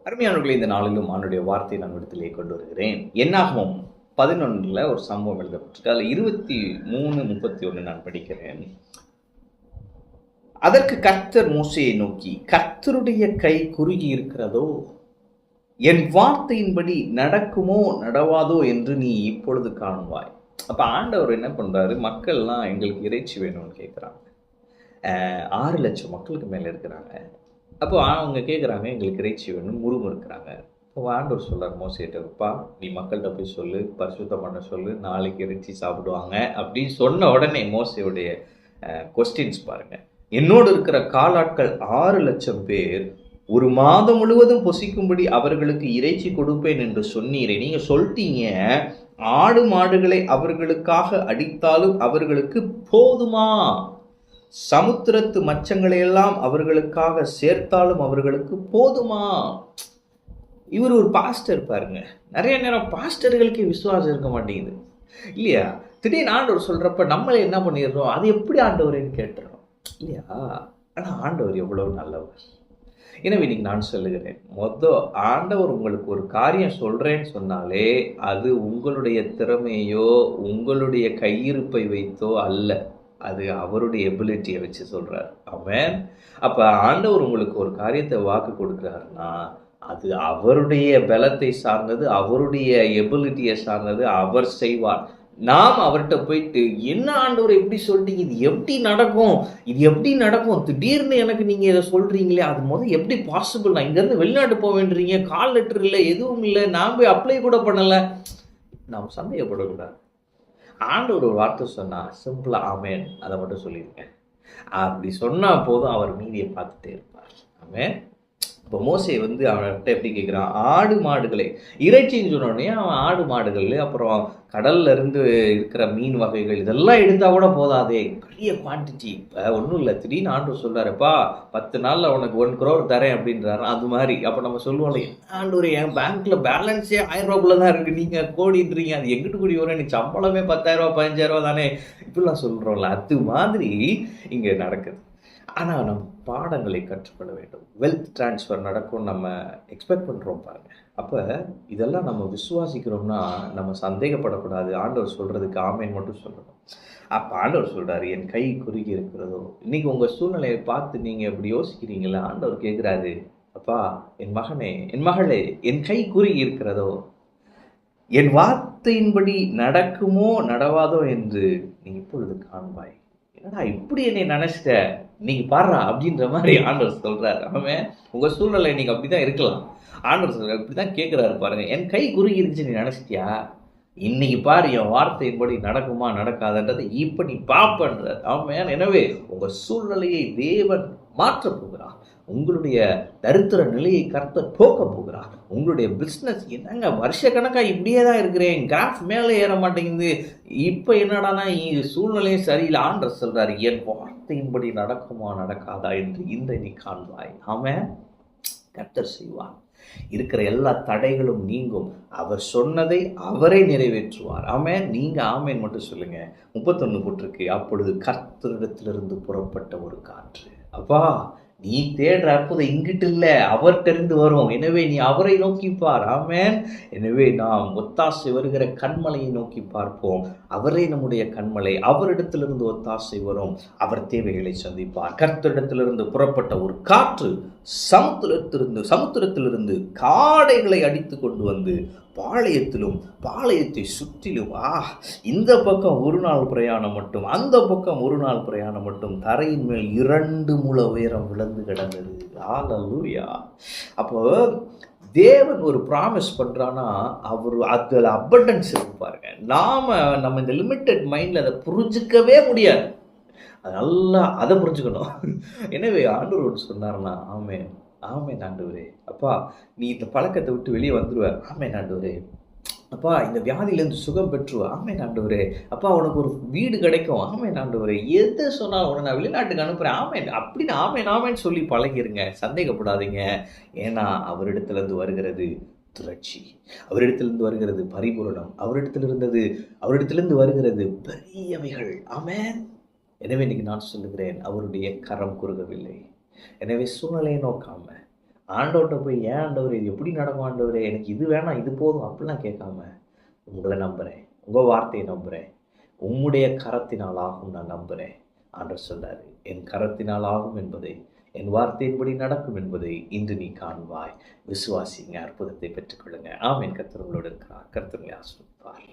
அருமையானவர்களே, இந்த நாளிலும் ஆண்டுடைய வார்த்தையை நான் இடத்திலே கொண்டு வருகிறேன். என்னாகும் 11 ஒரு சம்பவம் எழுதப்பட்டிருக்கு. அதில் 23:31 நான் படிக்கிறேன். அதற்கு கர்த்தர் மோசேயை நோக்கி, கர்த்தருடைய கை குறுகி இருக்கிறதோ, என் வார்த்தையின்படி நடக்குமோ நடவாதோ என்று நீ இப்பொழுது காணுவாய். அப்ப ஆண்டவர் என்ன பண்றாரு? மக்கள்லாம் எங்களுக்கு இறைச்சி வேணும்னு கேட்குறாங்க. 6 லட்சம் மக்களுக்கு மேலே இருக்கிறாங்க. அப்போ அவங்க கேட்குறாங்க, எங்களுக்கு இறைச்சி வேணும், இருக்கிறாங்க. இப்போ ஆண்டவர் சொல்கிறார் மோசேட்டப்பா, நீ மக்கள்கிட்ட போய் சொல்லு, பரிசுத்தம் பண்ண சொல்லு, நாளைக்கு இறைச்சி சாப்பிடுவாங்க அப்படின்னு சொன்ன உடனே மோசேயுடைய கொஸ்டின்ஸ் பாருங்கள். என்னோடு இருக்கிற காலாட்கள் 6 லட்சம் பேர் ஒரு மாதம் முழுவதும் பொசிக்கும்படி அவர்களுக்கு இறைச்சி கொடுப்பேன் என்று சொன்னீரே, நீங்கள் சொல்லிட்டீங்க, ஆடு மாடுகளை அவர்களுக்காக அடித்தாலும் அவர்களுக்கு போதுமா? சமுத்திரத்து மச்சங்களை எல்லாம் அவர்களுக்காக சேர்த்தாலும் அவர்களுக்கு போதுமா? இவர் ஒரு பாஸ்டர் பாருங்க. நிறைய நேரம் பாஸ்டர்களுக்கு விசுவாசம் இருக்க மாட்டேங்குது இல்லையா? திடீர்னு ஆண்டவர் சொல்றப்ப நம்மளே என்ன பண்ணிடுறோம்? அது எப்படி ஆண்டவர்ன்னு கேட்டுறோம் இல்லையா? ஆனால் ஆண்டவர் எவ்வளவு நல்லவர். எனவே இன்னைக்கு நான் சொல்லுகிறேன், ஆண்டவர் உங்களுக்கு ஒரு காரியம் சொல்றேன்னு சொன்னாலே அது உங்களுடைய திறமையோ உங்களுடைய கையிருப்பை வைத்தோ அல்ல, அது அவருடைய எபிலிட்டியை வச்சு சொல்கிறார். ஆமென். அப்போ ஆண்டவர் உங்களுக்கு ஒரு காரியத்தை வாக்கு கொடுக்குறாருன்னா அது அவருடைய பலத்தை சார்ந்தது, அவருடைய எபிலிட்டியை சார்ந்தது, அவர் செய்வார். நாம் அவர்கிட்ட போயிட்டு, என்ன ஆண்டவர் எப்படி சொல்லிட்டீங்க, இது எப்படி நடக்கும், இது எப்படி நடக்கும், திடீர்னு எனக்கு நீங்கள் இதை சொல்கிறீங்களே, அது முதல் எப்படி பாசிபிள்? நான் இங்கேருந்து வெளிநாட்டு போக வேண்டுறீங்க, கால் லெட்டர் இல்லை, எதுவும் இல்லை, நான் போய் அப்ளை கூட பண்ணலை. நாம் சந்தேகப்படக்கூடாது. ஆண்டவர் ஒரு வார்த்தை சொன்னால் சிம்பிளாக ஆமேன், அதை மட்டும் சொல்லியிருக்கேன். அப்படி சொன்னால் போதும், அவர் மீதியை பார்த்துட்டே இருப்பார். ஆமேன். இப்போ மோசே அவன்கிட்ட எப்படி கேட்குறான்? ஆடு மாடுகளை இறைச்சின்னு சொன்னோடனே அவன் ஆடு மாடுகள், அப்புறம் கடல்ல இருந்து இருக்கிற மீன் வகைகள் இதெல்லாம் எடுத்தால் கூட போதாதே, பெரிய குவான்டிட்டி. இப்போ ஒன்றும் இல்லை, திடீர்னு ஆண்டவர் சொல்கிறாருப்பா 10 நாளில் உனக்கு 1 crore தரேன் அப்படின்றாரு. அது மாதிரி அப்போ நம்ம சொல்லுவோம்ல, ஆண்டவர் என் பேங்க்கில் பேலன்ஸே 1000 ரூபாக்குள்ள தான் இருக்குது, நீங்கள் கோடின்றீங்க, அது எங்கிட்டு கூடி வரும், நீ சம்பளமே 10,000 15,000 தானே, இப்படிலாம் சொல்கிறோம்ல. அது மாதிரி இங்கே நடக்குது. ஆனால் நம்ம பாடங்களை கற்றுக்கொள்ள வேண்டும். வெல்த் டிரான்ஸ்ஃபர் நடக்கும் நம்ம எக்ஸ்பெக்ட் பண்ணுறோம் பாருங்கள். அப்போ இதெல்லாம் நம்ம விசுவாசிக்கிறோம்னா நம்ம சந்தேகப்படக்கூடாது. ஆண்டவர் சொல்கிறதுக்கு ஆமேன் மட்டும் சொல்லணும். அப்போ ஆண்டவர் சொல்கிறாரு, என் கை குறுகி இருக்கிறதோ. இன்றைக்கி உங்கள் சூழ்நிலையை பார்த்து நீங்கள் எப்படி யோசிக்கிறீங்களா? ஆண்டவர் கேட்குறாரு, அப்பா, என் மகனே, என் மகளே, என் கை குறுகி இருக்கிறதோ, என் வார்த்தையின்படி நடக்குமோ நடவாதோ என்று நீ இப்பொழுது காண்பாய். என்னடா இப்படி என்னை நினைச்சிட்ட, இன்னைக்கு பாடுறா அப்படின்ற மாதிரி ஆண்டவர் சொல்றாரு. அவன் உங்க சூழ்நிலை நீங்க அப்படிதான் இருக்கலாம். ஆண்டவர் சொல்றாரு, இப்படிதான் கேட்கிறாரு பாருங்க, என் கை குறுகி இருந்துச்சு நீ நினைச்சிட்டியா, இன்னைக்கு பாரு என் வார்த்தையின்படி நடக்குமா நடக்காதுன்றதை இப்ப நீ பாப்பன்றார். அவன் எனவே உங்க சூழ்நிலையை தேவன் மாற்ற போகிறார். உங்களுடைய தரித்திர நிலையை கர்த்தர் போக்க போகிறார். உங்களுடைய பிஸ்னஸ் என்னங்க வருஷ கணக்காக இப்படியே தான் இருக்கிறேன், கிராஃப் மேலே ஏற மாட்டேங்குது, இப்போ என்னடானா சூழ்நிலையும் சரியில்லை. ஆண்டவர் சொல்றாரு, என் வார்த்தையின்படி நடக்குமா நடக்காதா என்று இந்த நீ காண்பாய். ஆமென். கர்த்தர் செய்வார். இருக்கிற எல்லா தடைகளும் நீங்கும். அவர் சொன்னதை அவரே நிறைவேற்றுவார். ஆமென். நீங்க ஆமென் மட்டும் சொல்லுங்க. 31 போட்டிருக்கு, அப்பொழுது கர்த்தரிடத்திலிருந்து புறப்பட்ட ஒரு காற்று. அப்பா, நீ தேடுற அற்புதம் இங்கிட்டு இல்லை, அவர்கிட்ட வரும். எனவே நீ அவரை நோக்கி பார். ஆமென். எனவே நாம் ஒத்தாசை வருகிற கண்மலையை நோக்கி பார்ப்போம். அவரே நம்முடைய கண்மலை. அவரிடத்திலிருந்து ஒத்தாசை வரும். அவர் தேவைகளை சந்திப்பார். கர்த்தரிடத்திலிருந்து புறப்பட்ட ஒரு காற்று சமுத்திரத்திலிருந்து காடைகளை அடித்து கொண்டு வந்து பாளையத்தை சுற்றிலும், இந்த பக்கம் 1 நாள் பிரயாணம் மட்டும், அந்த பக்கம் 1 நாள் பிரயாணம் மட்டும், தரையின் மேல் 2 முழ உயரம் விழுந்து கிடந்தது. ஹல்லேலூயா. அப்போ தேவன் ஒரு ப்ராமிஸ் பண்றானா, அவர் அதில் அபண்டன்ஸ் இருக்கு பாருங்க. நம்ம இந்த லிமிட்டட் மைண்ட்ல அதை புரிஞ்சுக்கவே முடியாது. அது நல்லா அதை புரிஞ்சுக்கணும். எனவே ஆண்டவர் சொன்னார்னா, ஆமென் ஆமென் ஆண்டவரே, அப்பா நீ இந்த பழக்கத்தை விட்டு வெளியே வந்துடுவ, ஆமென் ஆண்டவரே, அப்பா இந்த வியாதியிலேருந்து சுகம் பெற்றுவ, ஆமென் ஆண்டவரே, அப்பா உனக்கு ஒரு வீடு கிடைக்கும், ஆமென் ஆண்டவரே, எதை சொன்னாலும் உடனே நான் வெளிநாட்டுக்கு அனுப்புகிறேன், ஆமென் அப்படின்னு ஆமென் ஆமென் சொல்லி பழகிருங்க. சந்தேகப்படாதீங்க. ஏன்னா அவரிடத்துலேருந்து வருகிறது திரட்சி, அவரிடத்திலிருந்து வருகிறது பரிபூரணம், அவரிடத்திலிருந்து வருகிறது பெரியவைகள். ஆமென். எனவே இன்னைக்கு நான் சொல்லுகிறேன், அவருடைய கரம் குறுகவில்லை. எனவே சூழ்நிலையை நோக்காம ஆண்டவர்கிட்ட போய் ஏன் ஆண்டவரே இது எப்படி நடக்கும் ஆண்டவரே, எனக்கு இது வேணாம் இது போதும் அப்படிலாம் கேட்காம, உங்களை நம்புகிறேன், உங்கள் வார்த்தையை நம்புகிறேன், உம்முடைய கரத்தினால் ஆகும் நான் நம்புகிறேன். ஆண்டவர் சொல்றாரு, என் கரத்தினால் ஆகும் என்பதை, என் வார்த்தையின்படி நடக்கும் என்பதை இன்று நீ காண்பாய். விசுவாசிங்க, அற்புதத்தை பெற்றுக்கொள்ளுங்க. ஆமென். கர்த்தர் உங்களோடு இருக்கிறார். கர்த்தர் உங்களை ஆசீர்வதிப்பார்.